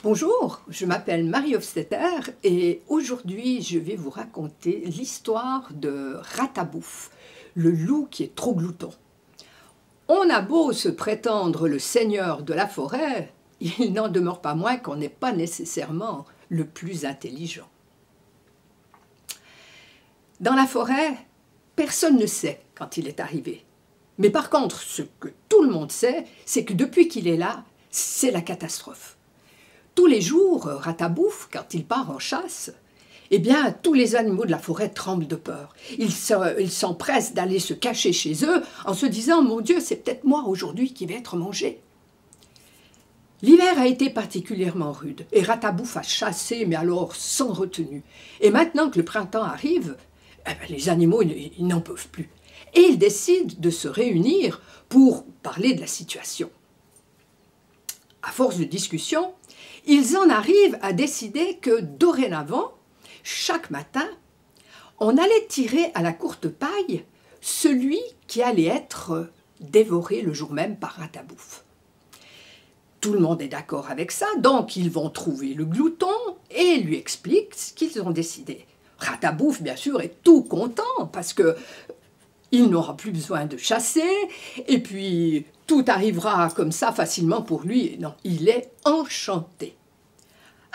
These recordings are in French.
Bonjour, je m'appelle Marie Hofstetter et aujourd'hui je vais vous raconter l'histoire de Ratabouf, le loup qui est trop glouton. On a beau se prétendre le seigneur de la forêt, il n'en demeure pas moins qu'on n'est pas nécessairement le plus intelligent. Dans la forêt, personne ne sait quand il est arrivé. Mais par contre, ce que tout le monde sait, c'est que depuis qu'il est là, c'est la catastrophe. Tous les jours, Ratabouf, quand il part en chasse, eh bien, tous les animaux de la forêt tremblent de peur. Ils s'empressent d'aller se cacher chez eux en se disant « Mon Dieu, c'est peut-être moi aujourd'hui qui vais être mangé ». L'hiver a été particulièrement rude et Ratabouf a chassé, mais alors sans retenue. Et maintenant que le printemps arrive, eh bien, les animaux ils n'en peuvent plus. Et ils décident de se réunir pour parler de la situation. À force de discussion, ils en arrivent à décider que dorénavant, chaque matin, on allait tirer à la courte paille celui qui allait être dévoré le jour même par Ratabouf. Tout le monde est d'accord avec ça, donc ils vont trouver le glouton et lui expliquent ce qu'ils ont décidé. Ratabouf, bien sûr, est tout content parce que il n'aura plus besoin de chasser, et puis tout arrivera comme ça facilement pour lui. Non, il est enchanté.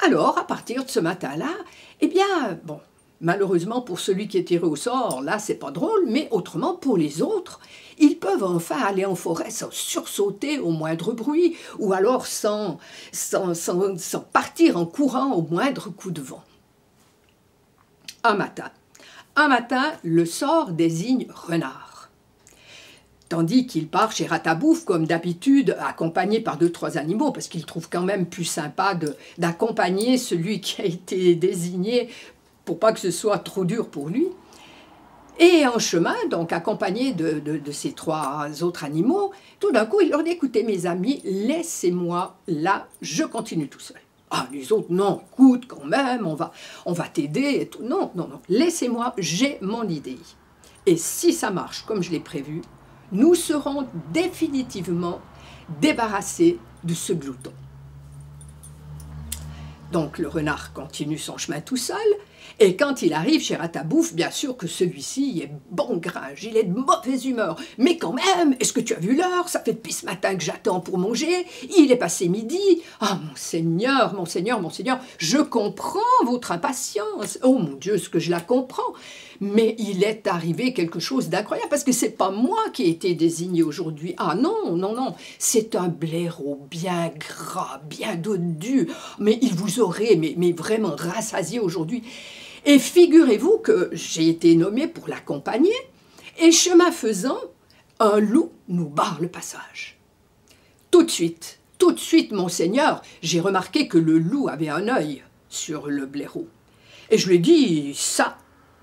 Alors, à partir de ce matin-là, eh bien, bon, malheureusement pour celui qui est tiré au sort, là, c'est pas drôle, mais autrement, pour les autres, ils peuvent enfin aller en forêt sans sursauter au moindre bruit, ou alors sans partir en courant au moindre coup de vent. Un matin, le sort désigne Renard. Tandis qu'il part chez Ratabouf, comme d'habitude, accompagné par 2-3 animaux, parce qu'il trouve quand même plus sympa d'accompagner celui qui a été désigné pour pas que ce soit trop dur pour lui. Et en chemin, donc accompagné de ces 3 autres animaux, tout d'un coup, il leur dit « Écoutez mes amis, laissez-moi là, je continue tout seul. » Ah, les autres, non, écoute, quand même, on va t'aider et tout. Non, non, non, laissez-moi, j'ai mon idée. Et si ça marche comme je l'ai prévu, nous serons définitivement débarrassés de ce glouton. Donc le renard continue son chemin tout seul, et quand il arrive chez Ratabouf, bien sûr que celui-ci est bon gringe, il est de mauvaise humeur. Mais quand même, est-ce que tu as vu l'heure? Ça fait depuis ce matin que j'attends pour manger, il est passé midi. Ah, mon Seigneur, mon Seigneur, mon Seigneur, je comprends votre impatience. Oh mon Dieu, ce que je la comprends. Mais il est arrivé quelque chose d'incroyable, parce que c'est pas moi qui ai été désigné aujourd'hui. Ah non, non, non, c'est un blaireau bien gras, bien dodu, mais il vous aurait mais vraiment rassasié aujourd'hui. Et figurez-vous que j'ai été nommé pour l'accompagner, et chemin faisant, un loup nous barre le passage. Tout de suite, monseigneur, j'ai remarqué que le loup avait un œil sur le blaireau. Et je lui ai dit, ça,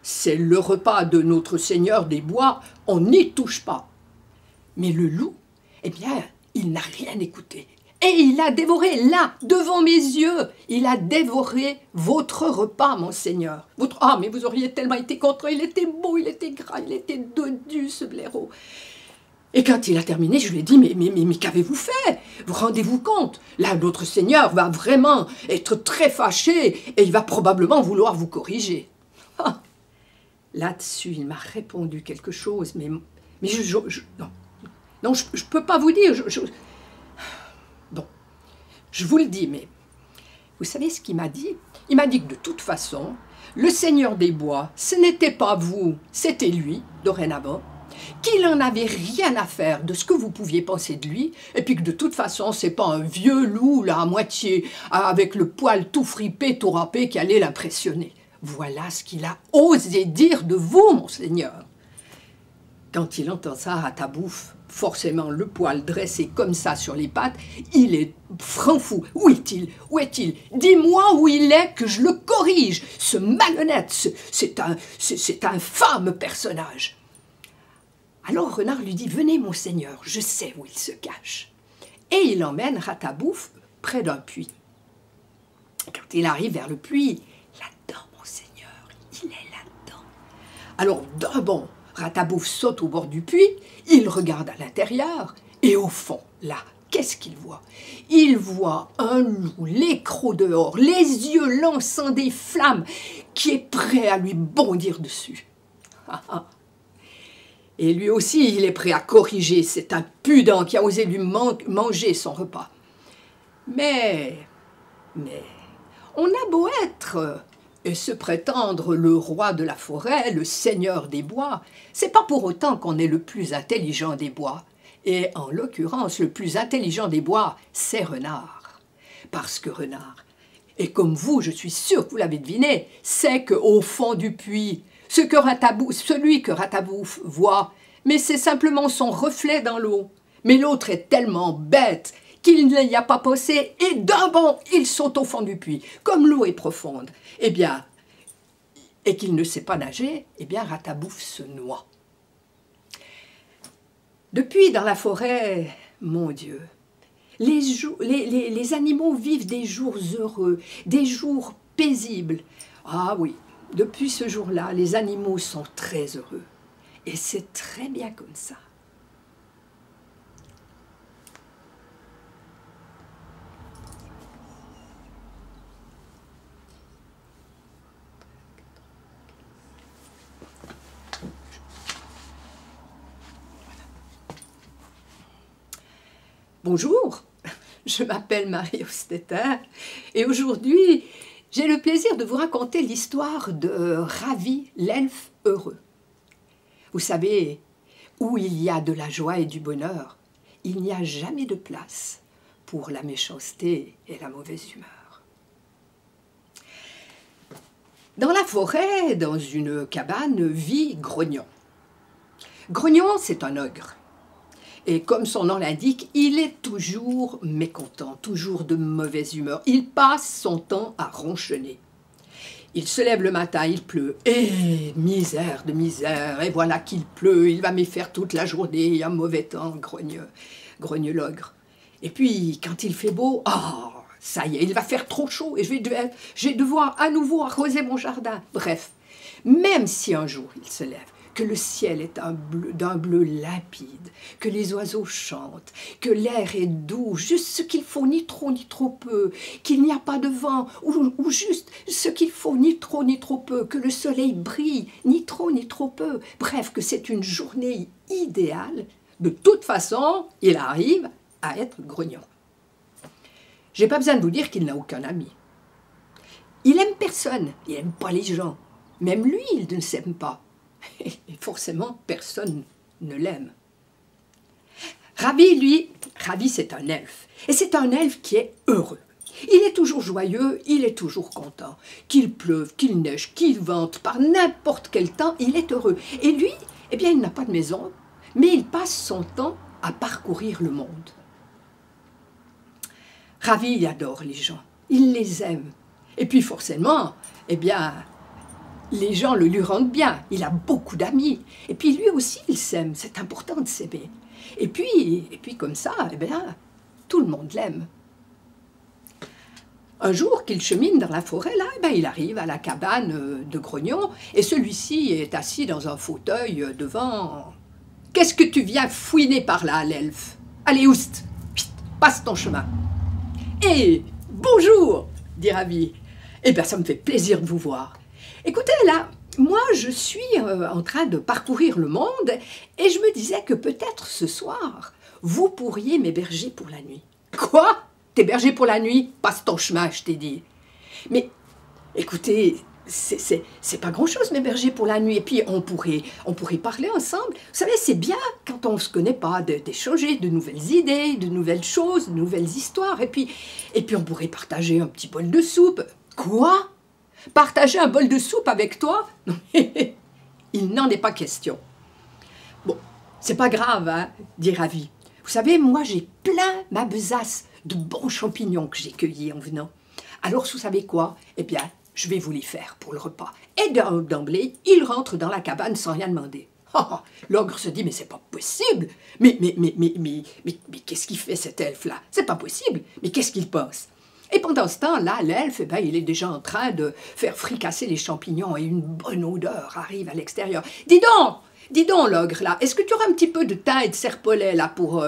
c'est le repas de notre Seigneur des Bois, on n'y touche pas. Mais le loup, eh bien, il n'a rien écouté. Et il a dévoré, là, devant mes yeux, il a dévoré votre repas, monseigneur. Ah, mais vous auriez tellement été content, il était beau, il était gras, il était dodu, ce blaireau. Et quand il a terminé, je lui ai dit, mais qu'avez-vous fait? Vous rendez-vous compte? Là, notre Seigneur va vraiment être très fâché et il va probablement vouloir vous corriger. Ah. Là-dessus, il m'a répondu quelque chose, mais non, je peux pas vous dire, bon, je vous le dis, mais vous savez ce qu'il m'a dit? Il m'a dit que de toute façon, le Seigneur des Bois, ce n'était pas vous, c'était lui, dorénavant, qu'il n'en avait rien à faire de ce que vous pouviez penser de lui, et puis que de toute façon, c'est pas un vieux loup, là, à moitié, avec le poil tout fripé, tout râpé, qui allait l'impressionner. Voilà ce qu'il a osé dire de vous, monseigneur. Quand il entend ça, Ratabouf, forcément le poil dressé comme ça sur les pattes, il est franc fou. Où est-il? Où est-il? Dis-moi où il est que je le corrige. Ce malhonnête, c'est un infâme personnage. Alors Renard lui dit, venez monseigneur, je sais où il se cache. Et il emmène Ratabouf près d'un puits. Quand il arrive vers le puits, là-dedans, monseigneur, il est là-dedans. Alors d'un bond, Ratabouf saute au bord du puits, il regarde à l'intérieur, et au fond, là, qu'est-ce qu'il voit? Il voit un loup, l'écrou dehors, les yeux lançant des flammes, qui est prêt à lui bondir dessus. Et lui aussi, il est prêt à corriger cet impudent qui a osé lui manger son repas. Mais, on a beau être et se prétendre le roi de la forêt, le seigneur des bois, c'est pas pour autant qu'on est le plus intelligent des bois. Et en l'occurrence, le plus intelligent des bois, c'est Renard. Parce que Renard, et comme vous, je suis sûr que vous l'avez deviné, c'est qu'au fond du puits, celui que Ratabouf voit, mais c'est simplement son reflet dans l'eau. Mais l'autre est tellement bête qu'il n'y a pas pensé, et d'un bond, il saute au fond du puits. Comme l'eau est profonde, eh bien, et qu'il ne sait pas nager, eh bien, Ratabouf se noie. Depuis, dans la forêt, mon Dieu, les animaux vivent des jours heureux, des jours paisibles. Ah oui, depuis ce jour-là, les animaux sont très heureux. Et c'est très bien comme ça. Bonjour, je m'appelle Marie Hostetler et aujourd'hui, j'ai le plaisir de vous raconter l'histoire de Ravi, l'elfe heureux. Vous savez, où il y a de la joie et du bonheur, il n'y a jamais de place pour la méchanceté et la mauvaise humeur. Dans la forêt, dans une cabane, vit Grognon. Grognon, c'est un ogre. Et comme son nom l'indique, il est toujours mécontent, toujours de mauvaise humeur. Il passe son temps à ronchonner. Il se lève le matin, il pleut. Et misère de misère, et voilà qu'il pleut, il va m'y faire toute la journée, il y a mauvais temps, grogne l'ogre. Et puis, quand il fait beau, oh, ça y est, il va faire trop chaud et je vais devoir à nouveau arroser mon jardin. Bref, même si un jour il se lève, que le ciel est d'un bleu limpide, que les oiseaux chantent, que l'air est doux, juste ce qu'il faut, ni trop ni trop peu, qu'il n'y a pas de vent, ou juste ce qu'il faut, ni trop ni trop peu, que le soleil brille, ni trop ni trop peu, bref, que c'est une journée idéale, de toute façon, il arrive à être grognon. J'ai pas besoin de vous dire qu'il n'a aucun ami. Il aime personne, il n'aime pas les gens, même lui, il ne s'aime pas. Et forcément, personne ne l'aime. Ravi, c'est un elfe. Et c'est un elfe qui est heureux. Il est toujours joyeux, il est toujours content. Qu'il pleuve, qu'il neige, qu'il vente, par n'importe quel temps, il est heureux. Et lui, eh bien, il n'a pas de maison, mais il passe son temps à parcourir le monde. Ravi, il adore les gens, il les aime. Et puis forcément, eh bien, les gens le lui rendent bien, il a beaucoup d'amis. Et puis lui aussi, il s'aime, c'est important de s'aimer. Et puis comme ça, eh bien, tout le monde l'aime. Un jour qu'il chemine dans la forêt, là, eh bien, il arrive à la cabane de Grognon, et celui-ci est assis dans un fauteuil devant. « Qu'est-ce que tu viens fouiner par là, l'elfe? Allez, oust, passe ton chemin. »« Eh, bonjour !» dit Ravi. « Eh bien, ça me fait plaisir de vous voir. Écoutez, là, moi, je suis en train de parcourir le monde et je me disais que peut-être ce soir, vous pourriez m'héberger pour la nuit. »« Quoi? T'héberger pour la nuit? Passe ton chemin, je t'ai dit. »« Mais, écoutez, c'est pas grand-chose m'héberger pour la nuit. Et puis, on pourrait parler ensemble. Vous savez, c'est bien, quand on se connaît pas, d'échanger de nouvelles idées, de nouvelles choses, de nouvelles histoires. Et puis on pourrait partager un petit bol de soupe. »« Quoi? Partager un bol de soupe avec toi? » Il n'en est pas question. « Bon, c'est pas grave, hein, dit Ravi. Vous savez, moi, j'ai plein ma besace de bons champignons que j'ai cueillis en venant. Alors, vous savez quoi? Eh bien, je vais vous les faire pour le repas. » Et d'emblée, il rentre dans la cabane sans rien demander. L'ogre se dit, mais c'est pas possible. Mais qu'est-ce qu'il fait cet elfe-là? C'est pas possible. Mais qu'est-ce qu'il pense? Et pendant ce temps-là, l'elfe, eh ben, il est déjà en train de faire fricasser les champignons et une bonne odeur arrive à l'extérieur. « Dis donc, dis donc, l'ogre, là, est-ce que tu auras un petit peu de thym et de serpolet, là, pour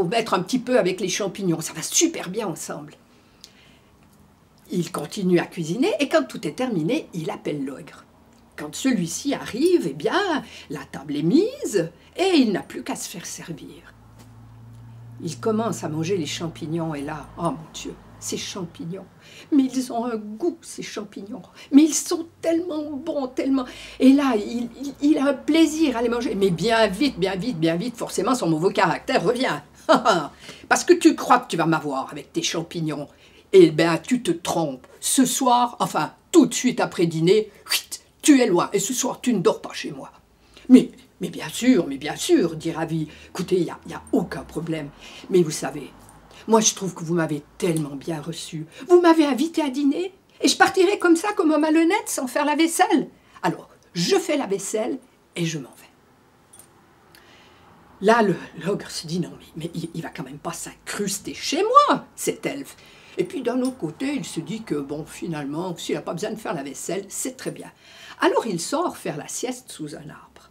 mettre un petit peu avec les champignons? Ça va super bien ensemble. » Il continue à cuisiner, et quand tout est terminé, il appelle l'ogre. Quand celui-ci arrive, eh bien, la table est mise, et il n'a plus qu'à se faire servir. Il commence à manger les champignons, et là, oh mon Dieu, ces champignons, mais ils ont un goût, ces champignons, mais ils sont tellement bons, tellement... Et là, il a un plaisir à les manger, mais bien vite, bien vite, bien vite, forcément, son mauvais caractère revient. Parce que tu crois que tu vas m'avoir avec tes champignons, eh bien, tu te trompes. Ce soir, enfin, tout de suite après dîner, tu es loin, et ce soir, tu ne dors pas chez moi. Mais bien sûr, dit Ravi, écoutez, il n'y a aucun problème. Mais vous savez, moi je trouve que vous m'avez tellement bien reçu. Vous m'avez invité à dîner, et je partirai comme ça, comme un malhonnête, sans faire la vaisselle. Alors, je fais la vaisselle, et je m'en vais. Là, l'ogre se dit, non, mais il va quand même pas s'incruster chez moi, cet elfe. Et puis d'un autre côté, il se dit que, bon, finalement, s'il n'a pas besoin de faire la vaisselle, c'est très bien. Alors il sort faire la sieste sous un arbre.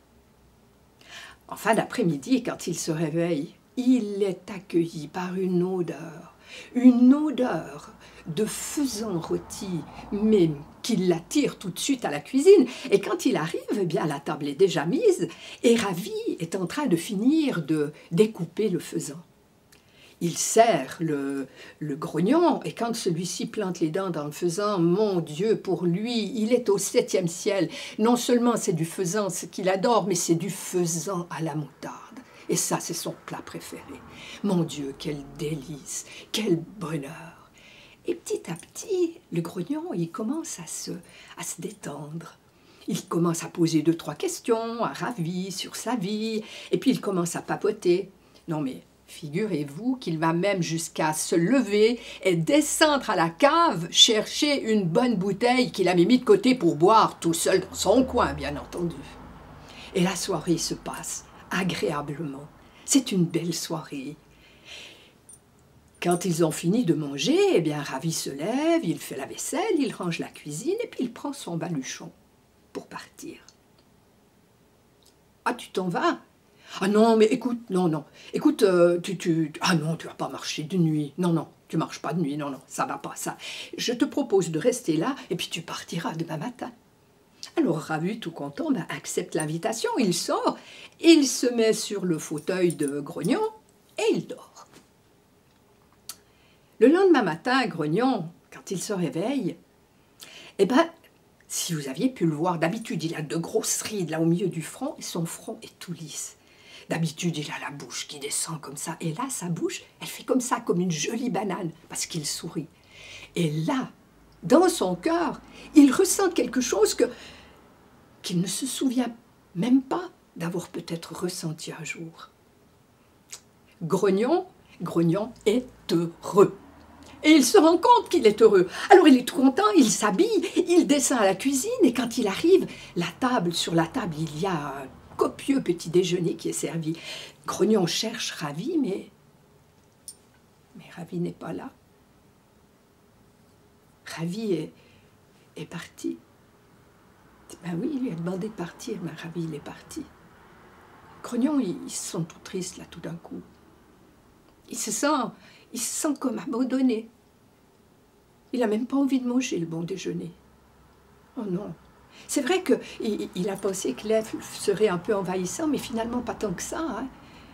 En fin d'après-midi, quand il se réveille, il est accueilli par une odeur de faisan rôti, mais qui l'attire tout de suite à la cuisine. Et quand il arrive, eh bien, la table est déjà mise, et Ravi est en train de finir de découper le faisan. Il serre le grognon, et quand celui-ci plante les dents dans le faisan, mon Dieu, pour lui, il est au 7e ciel. Non seulement c'est du faisan, ce qu'il adore, mais c'est du faisan à la moutarde. Et ça, c'est son plat préféré. Mon Dieu, quel délice, quel bonheur. Et petit à petit, le grognon, il commence à se détendre. Il commence à poser 2-3 questions à Ravi sur sa vie, et puis il commence à papoter. Non mais... figurez-vous qu'il va même jusqu'à se lever et descendre à la cave chercher une bonne bouteille qu'il avait mis de côté pour boire tout seul dans son coin, bien entendu. Et la soirée se passe agréablement. C'est une belle soirée. Quand ils ont fini de manger, eh bien, Ravi se lève, il fait la vaisselle, il range la cuisine et puis il prend son baluchon pour partir. « Ah, tu t'en vas ? Ah non, mais écoute, non, écoute, ah non, tu vas pas marcher de nuit, non, tu marches pas de nuit, non, ça va pas, ça. Je te propose de rester là, et puis tu partiras demain matin. » Alors Ravi, tout content, accepte l'invitation, il sort, il se met sur le fauteuil de Grognon, et il dort. Le lendemain matin, Grognon, quand il se réveille, eh ben, si vous aviez pu le voir, d'habitude, il a de grosses rides là au milieu du front, et son front est tout lisse. D'habitude, il a la bouche qui descend comme ça. Et là, sa bouche, elle fait comme ça, comme une jolie banane, parce qu'il sourit. Et là, dans son cœur, il ressent quelque chose qu'il ne se souvient même pas d'avoir peut-être ressenti un jour. Grognon est heureux. Et il se rend compte qu'il est heureux. Alors il est tout content, il s'habille, il descend à la cuisine, et quand il arrive, sur la table, il y a un copieux petit déjeuner qui est servi. Grognon cherche Ravi, mais Ravi n'est pas là. Ravi est parti. Ben oui, il lui a demandé de partir, mais Ravi, il est parti. Grognon, ils se sent tout tristes, là, tout d'un coup. Il se sent comme abandonné. Il n'a même pas envie de manger le bon déjeuner. Oh non. C'est vrai qu'il a pensé que l'elfe serait un peu envahissant, mais finalement pas tant que ça. Hein.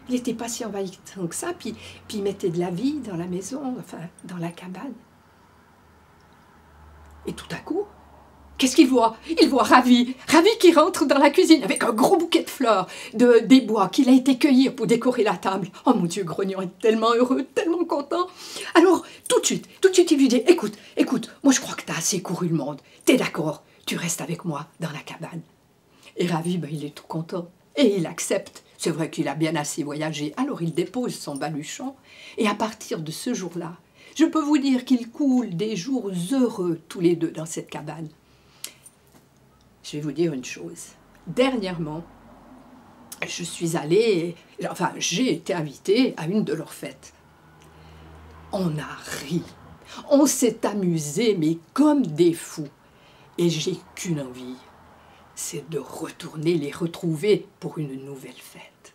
Il n'était pas si envahissant que ça, puis il mettait de la vie dans la maison, enfin, dans la cabane. Et tout à coup, qu'est-ce qu'il voit? Il voit Ravi qui rentre dans la cuisine avec un gros bouquet de fleurs, des bois qu'il a été cueillir pour décorer la table. Oh mon Dieu, Grognon est tellement heureux, tellement content. Alors, tout de suite, il lui dit, écoute, moi je crois que tu as assez couru le monde. T'es d'accord? Tu restes avec moi dans la cabane. Et Ravi, il est tout content. Et il accepte. C'est vrai qu'il a bien assez voyagé. Alors il dépose son baluchon. Et à partir de ce jour-là, je peux vous dire qu'ils coulent des jours heureux tous les deux dans cette cabane. Je vais vous dire une chose. Dernièrement, j'ai été invitée à une de leurs fêtes. On a ri. On s'est amusé, mais comme des fous. Et j'ai qu'une envie, c'est de retourner les retrouver pour une nouvelle fête.